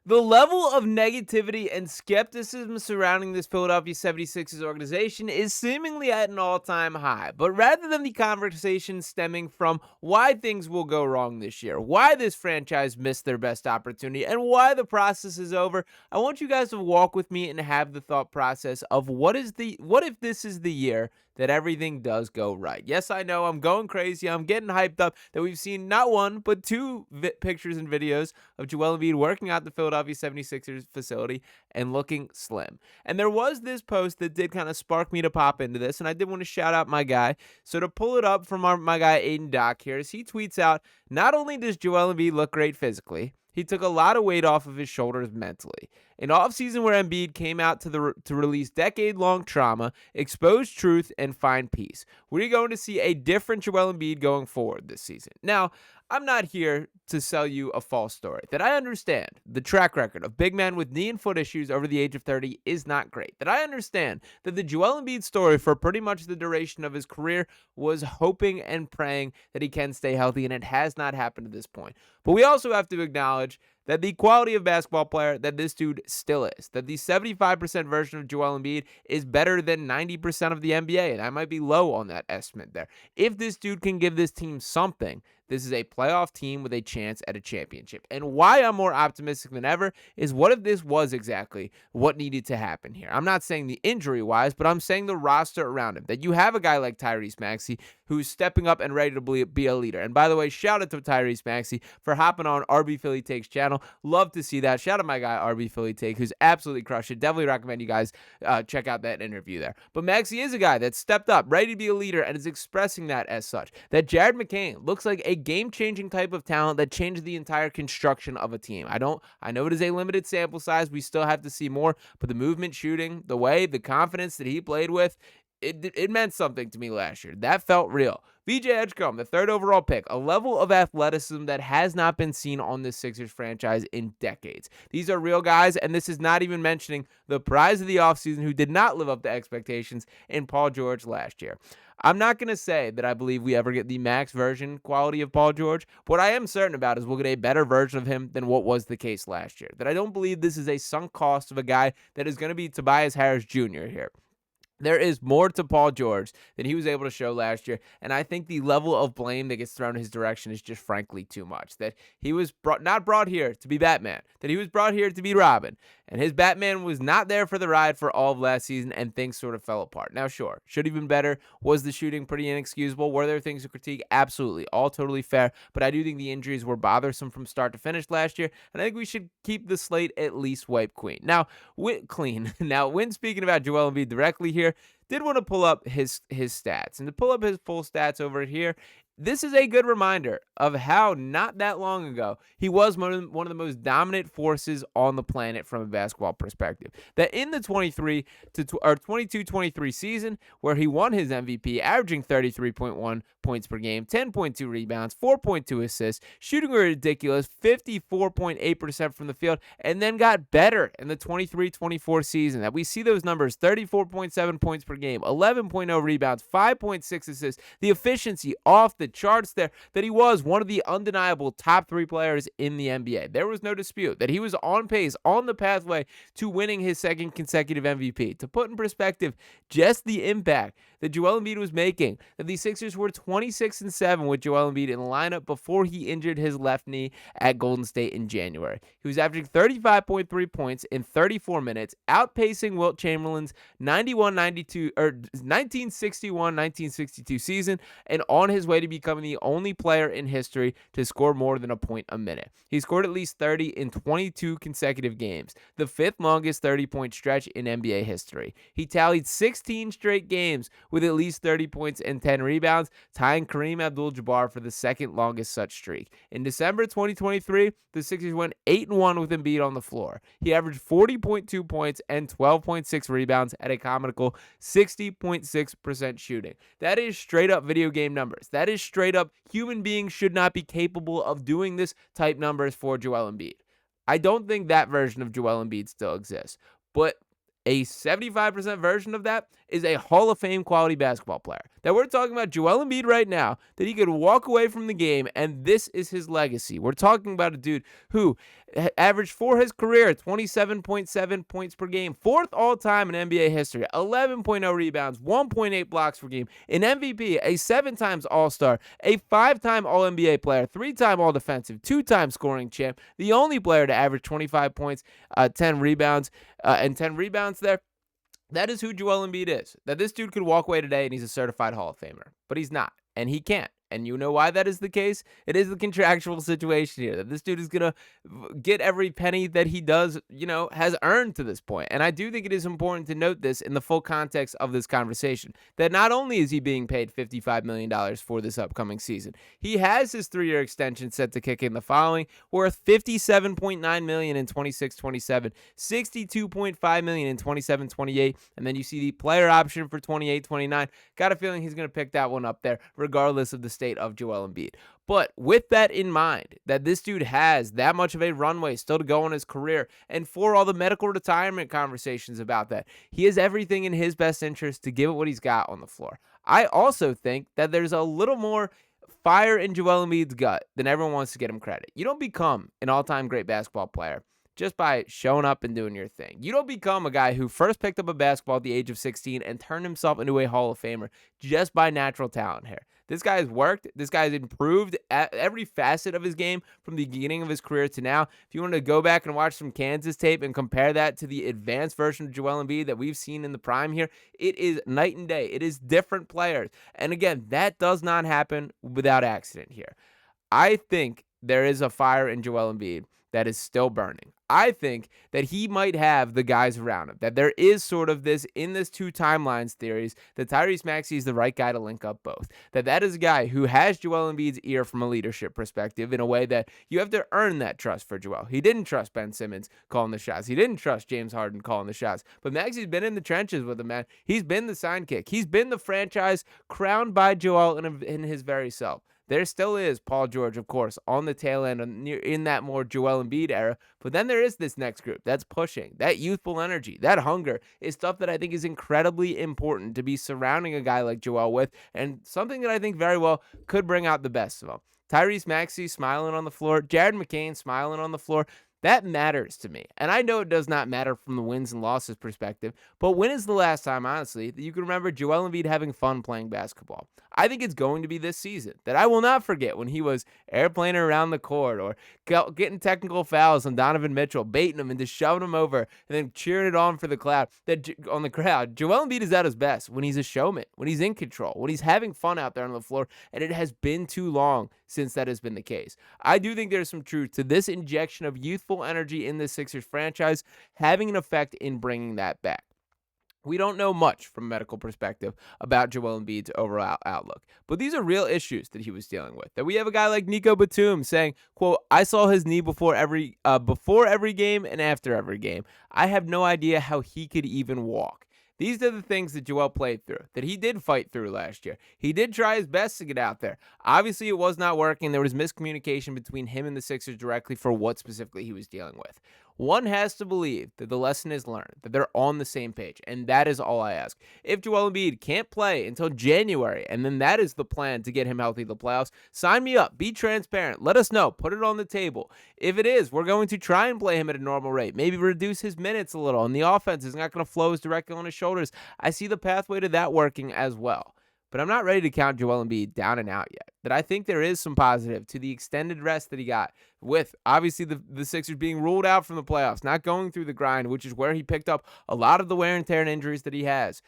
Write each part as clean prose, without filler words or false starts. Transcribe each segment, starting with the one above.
The level of negativity and skepticism surrounding this Philadelphia 76ers organization is seemingly at an all-time high. But rather than the conversation stemming from why things will go wrong this year, why this franchise missed their best opportunity, and why the process is over, I want you guys to walk with me and have the thought process of what if this is the year that everything does go right. Yes, I know I'm going crazy. I'm getting hyped up that we've seen not one, but two pictures and videos of Joel Embiid working out the Philadelphia 76ers facility and looking slim. And there was this post that did kind of spark me to pop into this, and I did want to shout out my guy. So to pull it up from my guy Aiden Doc here, as he tweets out, not only does Joel Embiid look great physically, he took a lot of weight off of his shoulders mentally. An offseason where Embiid came out to release decade-long trauma, expose truth, and find peace. We're going to see a different Joel Embiid going forward this season. Now, I'm not here to sell you a false story. That I understand the track record of big men with knee and foot issues over the age of 30 is not great. That I understand that the Joel Embiid story for pretty much the duration of his career was hoping and praying that he can stay healthy, and it has not happened at this point. But we also have to acknowledge that the quality of basketball player that this dude still is, that the 75% version of Joel Embiid is better than 90% of the NBA, and I might be low on that estimate there. If this dude can give this team something, this is a playoff team with a chance at a championship. And why I'm more optimistic than ever is what if this was exactly what needed to happen here? I'm not saying the injury-wise, but I'm saying the roster around him. That you have a guy like Tyrese Maxey who's stepping up and ready to be a leader. And by the way, shout out to Tyrese Maxey for hopping on RB Philly Take's channel. Love to see that. Shout out my guy RB Philly Take, who's absolutely crushed it. Definitely recommend you guys check out that interview there. But Maxey is a guy that stepped up, ready to be a leader, and is expressing that as such. That Jared McCain looks like a game-changing type of talent that changed the entire construction of a team. I know it is a limited sample size. We still have to see more, but the movement, shooting, the way, the confidence that he played with, it meant something to me last year. That felt real. VJ Edgecombe, the third overall pick, a level of athleticism that has not been seen on this Sixers franchise in decades. These are real guys, and this is not even mentioning the prize of the offseason who did not live up to expectations in Paul George last year. I'm not going to say that I believe we ever get the max version quality of Paul George. What I am certain about is we'll get a better version of him than what was the case last year. That I don't believe this is a sunk cost of a guy that is going to be Tobias Harris Jr. here. There is more to Paul George than he was able to show last year, and I think the level of blame that gets thrown in his direction is just frankly too much. That he was not brought here to be Batman, that he was brought here to be Robin, and his Batman was not there for the ride for all of last season, and things sort of fell apart. Now, sure, should have been better. Was the shooting pretty inexcusable? Were there things to critique? Absolutely, all totally fair, but I do think the injuries were bothersome from start to finish last year, and I think we should keep the slate at least wiped clean. Now, when speaking about Joel Embiid directly here, did want to pull up his stats. And to pull up his full stats over here, this is a good reminder of how not that long ago he was one of the most dominant forces on the planet from a basketball perspective. That in the 22-23 season, where he won his MVP, averaging 33.1 points per game, 10.2 rebounds, 4.2 assists, shooting a ridiculous 54.8% from the field, and then got better in the 23-24 season. That we see those numbers, 34.7 points per game, 11.0 rebounds, 5.6 assists, the efficiency off the charts there, that he was one of the undeniable top 3 players in the NBA. There was no dispute that he was on pace, on the pathway to winning his second consecutive MVP. To put in perspective just the impact that Joel Embiid was making, that the Sixers were 26-7 with Joel Embiid in the lineup before he injured his left knee at Golden State in January. He was averaging 35.3 points in 34 minutes, outpacing Wilt Chamberlain's 1961-1962 season, and on his way to becoming the only player in history to score more than a point a minute. He scored at least 30 in 22 consecutive games, the 5th longest 30-point stretch in NBA history. He tallied 16 straight games with at least 30 points and 10 rebounds, tying Kareem Abdul-Jabbar for the 2nd longest such streak. In December 2023, the Sixers went 8-1 with Embiid on the floor. He averaged 40.2 points and 12.6 rebounds at a comical 60.6% shooting. That is straight up video game numbers. That is straight up human beings should not be capable of doing this type numbers for Joel Embiid. I don't think that version of Joel Embiid still exists, but a 75% version of that is a Hall of Fame quality basketball player. That we're talking about Joel Embiid right now, that he could walk away from the game and this is his legacy. We're talking about a dude who averaged for his career 27.7 points per game, fourth all-time in NBA history, 11.0 rebounds, 1.8 blocks per game, an MVP, a 7 times All-Star, a 5-time All-NBA player, 3-time All-Defensive, 2-time scoring champ, the only player to average 25 points, 10 rebounds, and 10 rebounds there. That is who Joel Embiid is. That this dude could walk away today and he's a certified Hall of Famer, but he's not, and he can't. And you know why that is the case? It is the contractual situation here that this dude is going to get every penny that he does, has earned to this point. And I do think it is important to note this in the full context of this conversation, that not only is he being paid $55 million for this upcoming season, he has his 3-year extension set to kick in the following, worth $57.9 million in 26-27, $62.5 million in 27-28, and then you see the player option for 28-29. Got a feeling he's going to pick that one up there, regardless of the state of Joel Embiid. But with that in mind, that this dude has that much of a runway still to go in his career, and for all the medical retirement conversations about that, he has everything in his best interest to give it what he's got on the floor. I also think that there's a little more fire in Joel Embiid's gut than everyone wants to get him credit. You don't become an all-time great basketball player just by showing up and doing your thing. You don't become a guy who first picked up a basketball at the age of 16 and turned himself into a Hall of Famer just by natural talent here. This guy has worked. This guy has improved at every facet of his game from the beginning of his career to now. If you want to go back and watch some Kansas tape and compare that to the advanced version of Joel Embiid that we've seen in the prime here, it is night and day. It is different players. And again, that does not happen without accident here. I think there is a fire in Joel Embiid that is still burning. I think that he might have the guys around him, that there is sort of this, in this 2 timelines theories, that Tyrese Maxey is the right guy to link up both. That is a guy who has Joel Embiid's ear from a leadership perspective in a way that you have to earn that trust for Joel. He didn't trust Ben Simmons calling the shots. He didn't trust James Harden calling the shots. But Maxey's been in the trenches with him, man. He's been the sidekick. He's been the franchise crowned by Joel in his very self. There still is Paul George, of course, on the tail end in that more Joel Embiid era. But then there is this next group that's pushing. That youthful energy, that hunger is stuff that I think is incredibly important to be surrounding a guy like Joel with, and something that I think very well could bring out the best of him. Tyrese Maxey smiling on the floor, Jared McCain smiling on the floor. That matters to me. And I know it does not matter from the wins and losses perspective, but when is the last time, honestly, that you can remember Joel Embiid having fun playing basketball? I think it's going to be this season. That I will not forget when he was airplaning around the court or getting technical fouls on Donovan Mitchell, baiting him and just shoving him over and then cheering it on for the crowd. Joel Embiid is at his best when he's a showman, when he's in control, when he's having fun out there on the floor, and it has been too long since that has been the case. I do think there's some truth to this injection of youthful energy in the Sixers franchise having an effect in bringing that back. We don't know much from a medical perspective about Joel Embiid's overall outlook, but these are real issues that he was dealing with. That we have a guy like Nico Batum saying, quote, "I saw his knee before every game and after every game. I have no idea how he could even walk." These are the things that Joel played through, that he did fight through last year. He did try his best to get out there. Obviously, it was not working. There was miscommunication between him and the Sixers directly for what specifically he was dealing with. One has to believe that the lesson is learned, that they're on the same page, and that is all I ask. If Joel Embiid can't play until January, and then that is the plan to get him healthy the playoffs, sign me up. Be transparent. Let us know. Put it on the table. If it is, we're going to try and play him at a normal rate. Maybe reduce his minutes a little, and the offense is not going to flow as directly on his shoulders. I see the pathway to that working as well. But I'm not ready to count Joel Embiid down and out yet. That I think there is some positive to the extended rest that he got with, obviously, the Sixers being ruled out from the playoffs, not going through the grind, which is where he picked up a lot of the wear and tear and injuries that he has.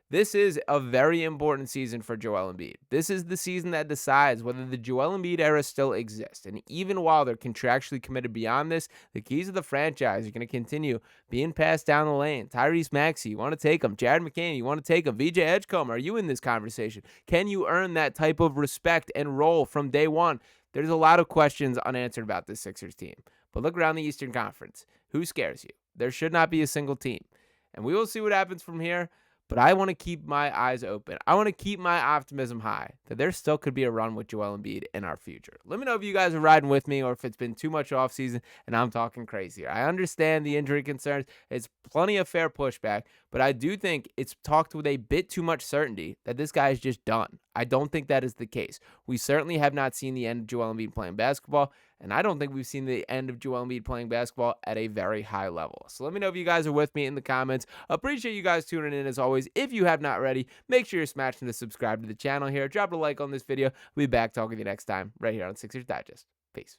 This is a very important season for Joel Embiid. This is the season that decides whether the Joel Embiid era still exists. And even while they're contractually committed beyond this, the keys of the franchise are going to continue being passed down the lane. Tyrese Maxey, you want to take him. Jared McCain, you want to take him. VJ Edgecombe, are you in this conversation? Can you earn that type of respect and role from day one? There's a lot of questions unanswered about this Sixers team. But look around the Eastern Conference. Who scares you? There should not be a single team. And we will see what happens from here. But I want to keep my eyes open. I want to keep my optimism high that there still could be a run with Joel Embiid in our future. Let me know if you guys are riding with me or if it's been too much offseason and I'm talking crazy. I understand the injury concerns. It's plenty of fair pushback, but I do think it's talked with a bit too much certainty that this guy is just done. I don't think that is the case. We certainly have not seen the end of Joel Embiid playing basketball, And I don't think we've seen the end of Joel Embiid playing basketball at a very high level. So let me know if you guys are with me in the comments. Appreciate you guys tuning in as always. If you have not already, make sure you're smashing the subscribe to the channel here. Drop a like on this video. We'll be back talking to you next time right here on Sixers Digest. Peace.